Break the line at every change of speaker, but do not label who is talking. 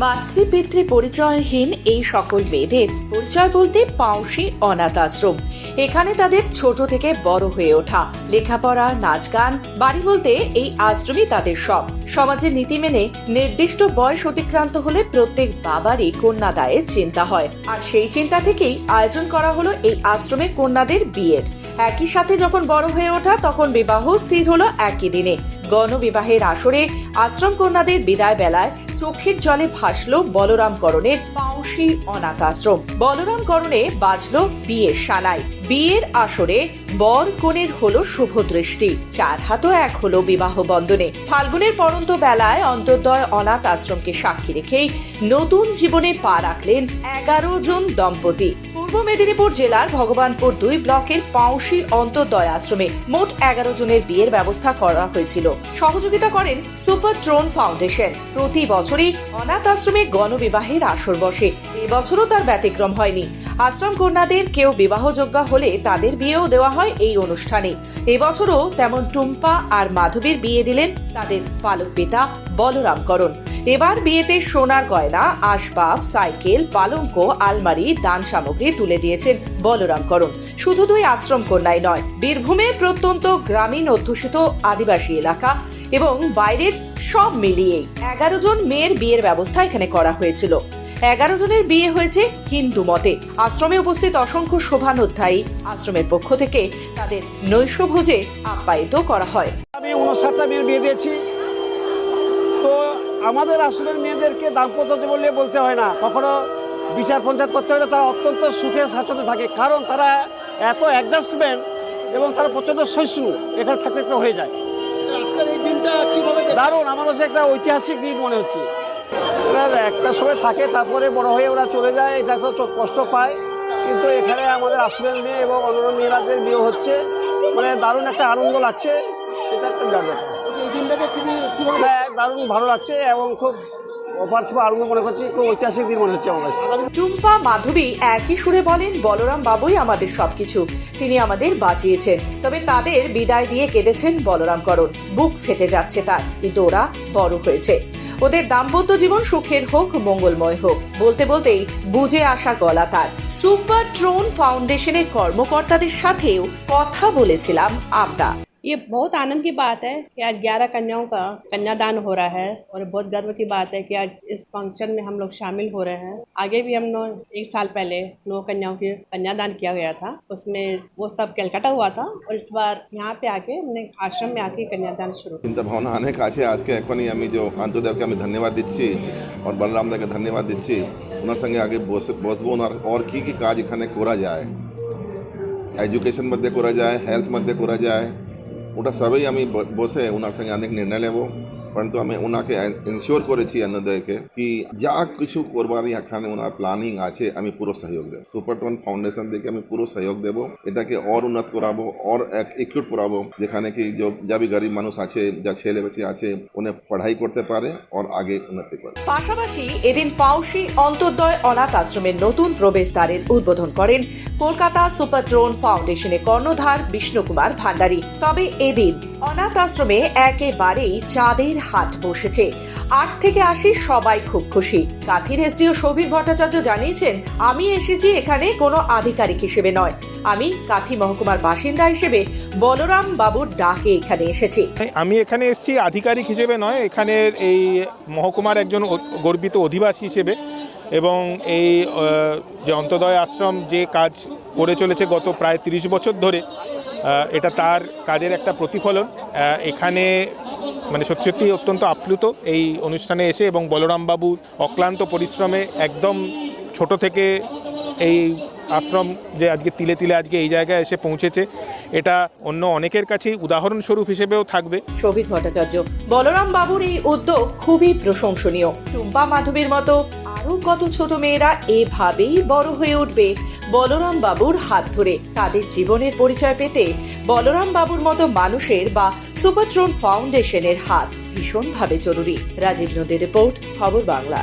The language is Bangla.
মাতৃপিতৃ পরিচয়হীন এই সকল মেয়েদের পরিচয় বলতে পাউশি অনাথ আশ্রম। এখানে তাদের ছোট থেকে বড় হয়ে ওঠা, লেখাপড়া, নাচ গান, বাড়ি বলতে এই আশ্রমই তাদের সব। সমাজের নীতি মেনে নির্দিষ্ট বয়স অতিক্রান্ত হলে প্রত্যেক বাবারই কন্যাদায়ের চিন্তা হয়, আর সেই চিন্তা থেকেই আয়োজন করা হলো এই আশ্রমের কন্যাদের বিয়ের। একই সাথে যখন বড় হয়ে ওঠা তখন বিবাহ স্থির হলো একই দিনে। গণবিবাহের আসরে আশ্রম কন্যাদের বিদায় বেলায় চোখের জলে ভাসলো বলরামকরণের পাউশি অনাথ আশ্রম। বলরামকরণে বাজলো বিয়ের সানাই। বিয়ের আসরে বর কনের হলো শুভ দৃষ্টি, 4 হাতও এক হলো বিবাহ বন্ধনে। ফাল্গুনের পড়ন্ত বেলায় অন্তর্দয় অনাথ আশ্রমকে সাক্ষী রেখেই নতুন জীবনে পা রাখলেন 11 জন দম্পতি। পূর্ব মেদিনীপুর জেলার ভগবানপুর 2 ব্লকের পাউশি অন্তর্দয় আশ্রমে মোট 11 জনের বিয়ের ব্যবস্থা করা হয়েছিল। সহযোগিতা করেন সুপার ট্রোন ফাউন্ডেশন। প্রতি বছরই অনাথ আশ্রমে গণবিবাহের আসর বসে, এবছরও তার ব্যতিক্রম হয়নি। আশ্রম কন্যাদের কেউ বিবাহযোগ্য হলে তাদের বিয়েও দেওয়া হয় এই অনুষ্ঠানে। এবছরও তেমন টুম্পা আর মাধবীর বিয়ে দিলেন তাদের পালক পিতা বলরামকরণ। এবার বিয়েতে সোনার গয়না, আসবাব, সাইকেল, পালঙ্ক, আলমারি, দান সামগ্রী তুলে দিয়েছেন বলরামকরণ। শুধু 2 আশ্রম কন্যাই নয়, বীরভূমে প্রত্যন্ত গ্রামীণ অধ্যুষিত আদিবাসী এলাকা এবং বাইরের সব মিলিয়ে 11 জন মেয়ের বিয়ের ব্যবস্থা এখানে করা হয়েছিল। 11 জনের বিয়ে হয়েছে হিন্দু মতে। আশ্রমে উপস্থিত অসংখ্য শোভানোধ্যায়ী আশ্রমের পক্ষ থেকে তাদের নৈশভোজে আপ্যায়িত করা হয়।
আমি 59টা মেয়ের বিয়ে দিয়েছি। তো আমাদের আশ্রমের মেয়েদেরকে দাম্পত্য বললে বলতে হয় না, কখনো বিচার পঞ্চায়েত করতে হলে তারা অত্যন্ত সুখে স্বাচ্ছন্দ্যে থাকে, কারণ তারা এত অ্যাডজাস্টমেন্ট এবং তারা প্রচণ্ড সহিষ্ণু, এখানে থাকতে থাকতে হয়ে যায়। আজকের এই দিনটা কীভাবে দারুণ, আমার কাছে একটা ঐতিহাসিক দিন মনে হচ্ছে। ওরা একটা সময় থাকে, তারপরে বড় হয়ে ওরা চলে যায়, এটা তো কষ্ট পায়। কিন্তু এখানে আমাদের আশ্রমের মেয়ে এবং অন্যান্য মেয়েরাদের বিয়ে হচ্ছে, মানে দারুণ একটা আনন্দ লাগছে। এটা একটা ব্যাপার, এই দিনটাকে খুবই দারুণ ভালো লাগছে এবং খুব অপার্থিব আনন্দ মনে করছি, খুব ঐতিহাসিক দিন মনে হচ্ছে আমার কাছে।
টুম্পা, মাধবী একই সুরে বলেন, বলরাম বাবুই আমাদের সবকিছু, তিনি আমাদের বাঁচিয়েছেন। তবে তাদের বিদায় দিয়ে কেঁদেছেন বলরামকরণ। বুক ফেটে যাচ্ছে তার, কিন্তু ওরা বড় হয়েছে। ওদের দাম্পত্য জীবন সুখের হোক, মঙ্গলময় হোক। বলতে বলতেই বুঝে আসা গলা তার। সুপার ট্রোন ফাউন্ডেশনের কর্মকর্তাদের সাথেও কথা বলেছিলাম আমরা।
ये बहुत आनंद की बात है कि आज 11 कन्याओं का कन्यादान हो रहा है और बहुत गर्व की बात है कि आज इस फंक्शन में हम लोग शामिल हो रहे हैं। आगे भी हम 1 साल पहले 9 कन्याओं की कन्यादान किया गया था, उसमें वो सब कलकत्ता हुआ था और इस बार यहाँ पे आके हमने आश्रम में आके कन्यादान शुरू।
চিন্তা ভাবনা অনেক আছে। আজকে এখনই আমি যে আন্তর্দেবকে আমি ধন্যবাদ দিচ্ছি আর বলরামদাকে ধন্যবাদ দিচ্ছি। ওনার সঙ্গে আগে বসবো, ওনার কি কাজ এখানে করা যায়, এডুকেশন মধ্যে করা যায়, হেলথ মধ্যে করা যায়, ওটা সবই আমি বসে ওনার সঙ্গে অনেক নির্ণয় নেব। পরন্তু আমি ওনাকে এনশিওর করেছি অন্যদেরকে কি যা কিছু করবার এখানে ওনার প্ল্যানিং আছে আমি পুরো সহযোগ দেবো। সুপার ট্রোন ফাউন্ডেশন থেকে আমি পুরো সহযোগ দেবো, এটাকে और উন্নত করাবো, और ইকুইপ করাবো, যেখানে কি যা भी গরিব মানুষ আছে, যা ছেলে বেঁচে আছে, উনি পড়াই করতে পারে और আগে উন্নতি করে।
পাশাপাশি এদিন পাউশি অন্তর্দয় অনাথ আশ্রমের নতুন প্রবেশদ্বারের উদ্বোধন করেন কলকাতা সুপার ট্রোন ফাউন্ডেশনের কর্ণধার বিষ্ণু কুমার ভান্ডারী। তবে এদিন অনাথ আশ্রমে একেবারেই চাঁদের হাট বসেছে। 8 থেকে 80 সবাই খুব খুশি। কাথির এসডিও সৌভিক ভট্টাচার্য জানিয়েছেন, আমি এসেছি এখানে কোনো আধিকারিক হিসেবে নয়, আমি কাথি মহকুমার বাসিন্দা হিসেবে বলরাম বাবুর ডাকে এখানে এসেছি।
আমি এখানে এসেছি আধিকারিক হিসেবে নয়, এখানের এই মহকুমার একজন গর্বিত অধিবাসী হিসেবে, এবং এই যে অন্তর্দয় আশ্রম যে কাজ করে চলেছে গত প্রায় 30 বছর ধরে, এটা তার কাজের একটা প্রতিফলন। এখানে মানে সত্যি অত্যন্ত আপ্লুত এই অনুষ্ঠানে এসে, এবং বলরামবাবু অক্লান্ত পরিশ্রমে একদম ছোট থেকে এই আশ্রম যে আজকে তিলে তিলে আজকে এই জায়গায় এসে পৌঁছেছে, এটা অন্য অনেকের কাছেই উদাহরণস্বরূপ হিসেবেও থাকবে।
সৌভিক ভট্টাচার্য, বলরাম বাবুর এই উদ্যোগ খুবই প্রশংসনীয়। টুম্পা, মাধবীর মতো আরো কত ছোট মেয়েরা এভাবেই বড় হয়ে উঠবে বলরাম বাবুর হাত ধরে। তাদের জীবনের পরিচয় পেতে বলরাম বাবুর মতো মানুষের বা সুপার ট্রোন ফাউন্ডেশনের হাত ভীষণভাবে জরুরি। রাজীব নদীর রিপোর্ট, খবর বাংলা।